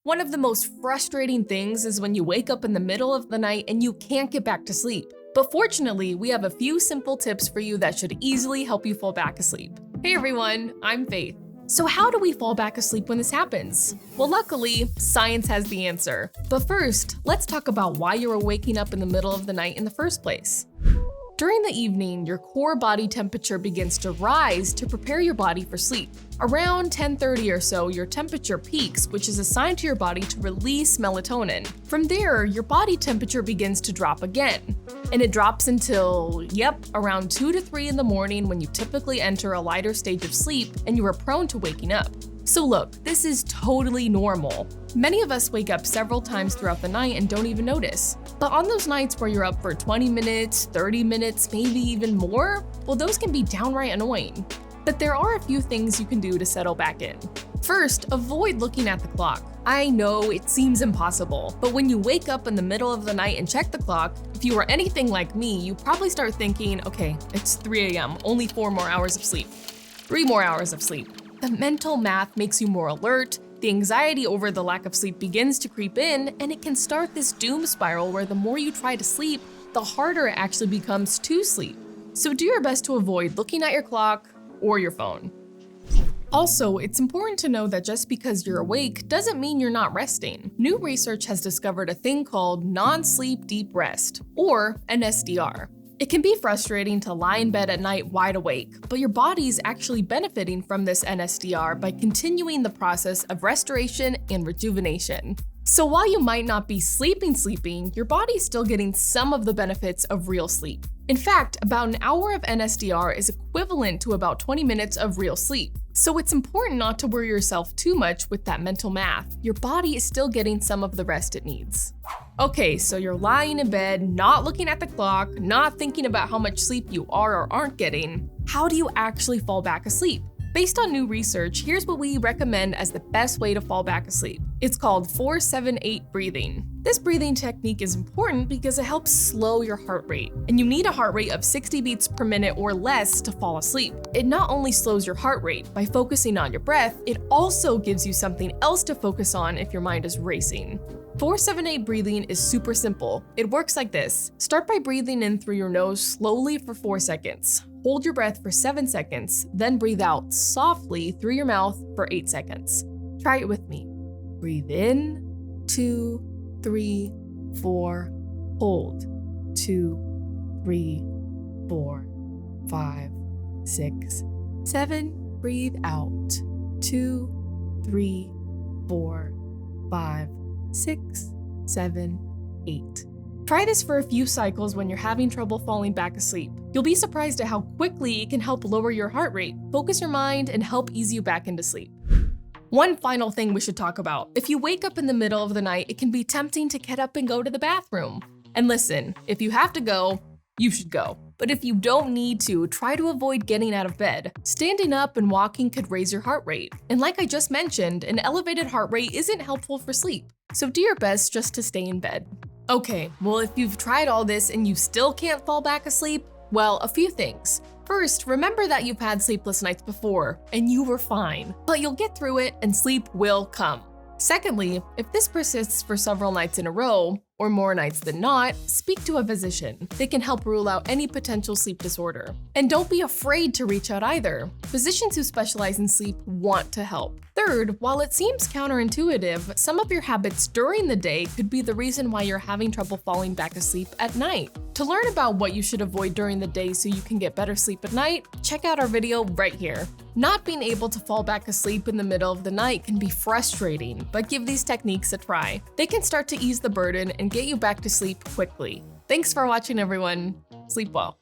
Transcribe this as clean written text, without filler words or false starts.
One of the most frustrating things is when you wake up in the middle of the night and you can't get back to sleep. But fortunately, we have a few simple tips for you that should easily help you fall back asleep. Hey everyone, I'm Faith. So how do we fall back asleep when this happens? Well, luckily, science has the answer. But first, let's talk about why you are waking up in the middle of the night in the first place. During the evening, your core body temperature begins to rise to prepare your body for sleep. Around 10:30 or so, your temperature peaks, which is a sign to your body to release melatonin. From there, your body temperature begins to drop again. And it drops until, around 2 to 3 in the morning when you typically enter a lighter stage of sleep and you are prone to waking up. So look, this is totally normal. Many of us wake up several times throughout the night and don't even notice. But on those nights where you're up for 20 minutes, 30 minutes, maybe even more, well, those can be downright annoying. But there are a few things you can do to settle back in. First, avoid looking at the clock. I know it seems impossible, but when you wake up in the middle of the night and check the clock, if you are anything like me, you probably start thinking, okay, it's 3 a.m., only 4 more hours of sleep. 3 more hours of sleep. The mental math makes you more alert, the anxiety over the lack of sleep begins to creep in, and it can start this doom spiral where the more you try to sleep, the harder it actually becomes to sleep. So do your best to avoid looking at your clock or your phone. Also, it's important to know that just because you're awake doesn't mean you're not resting. New research has discovered a thing called non-sleep deep rest, or NSDR. It can be frustrating to lie in bed at night wide awake, but your body's actually benefiting from this NSDR by continuing the process of restoration and rejuvenation. So while you might not be sleeping, your body's still getting some of the benefits of real sleep. In fact, about an hour of NSDR is equivalent to about 20 minutes of real sleep. So it's important not to worry yourself too much with that mental math. Your body is still getting some of the rest it needs. Okay, so you're lying in bed, not looking at the clock, not thinking about how much sleep you are or aren't getting. How do you actually fall back asleep? Based on new research, here's what we recommend as the best way to fall back asleep. It's called 4-7-8 breathing. This breathing technique is important because it helps slow your heart rate, and you need a heart rate of 60 beats per minute or less to fall asleep. It not only slows your heart rate by focusing on your breath, it also gives you something else to focus on if your mind is racing. 4-7-8 breathing is super simple. It works like this. Start by breathing in through your nose slowly for 4 seconds. Hold your breath for 7 seconds, then breathe out softly through your mouth for 8 seconds. Try it with me. Breathe in, 2, 3, 4, hold, 2, 3, 4, 5, 6, 7, breathe out, 2, 3, 4, 5, 6, 7, 8. Try this for a few cycles when you're having trouble falling back asleep. You'll be surprised at how quickly it can help lower your heart rate, focus your mind, and help ease you back into sleep. One final thing we should talk about. If you wake up in the middle of the night, it can be tempting to get up and go to the bathroom. And listen, if you have to go, you should go. But if you don't need to, try to avoid getting out of bed. Standing up and walking could raise your heart rate. And like I just mentioned, an elevated heart rate isn't helpful for sleep. So do your best just to stay in bed. Okay, well, if you've tried all this and you still can't fall back asleep, well, a few things. First, remember that you've had sleepless nights before, and you were fine. But you'll get through it and sleep will come. Secondly, if this persists for several nights in a row, or more nights than not, speak to a physician. They can help rule out any potential sleep disorder. And don't be afraid to reach out either. Physicians who specialize in sleep want to help. Third, while it seems counterintuitive, some of your habits during the day could be the reason why you're having trouble falling back asleep at night. To learn about what you should avoid during the day so you can get better sleep at night, check out our video right here. Not being able to fall back asleep in the middle of the night can be frustrating, but give these techniques a try. They can start to ease the burden and get you back to sleep quickly. Thanks for watching, everyone. Sleep well.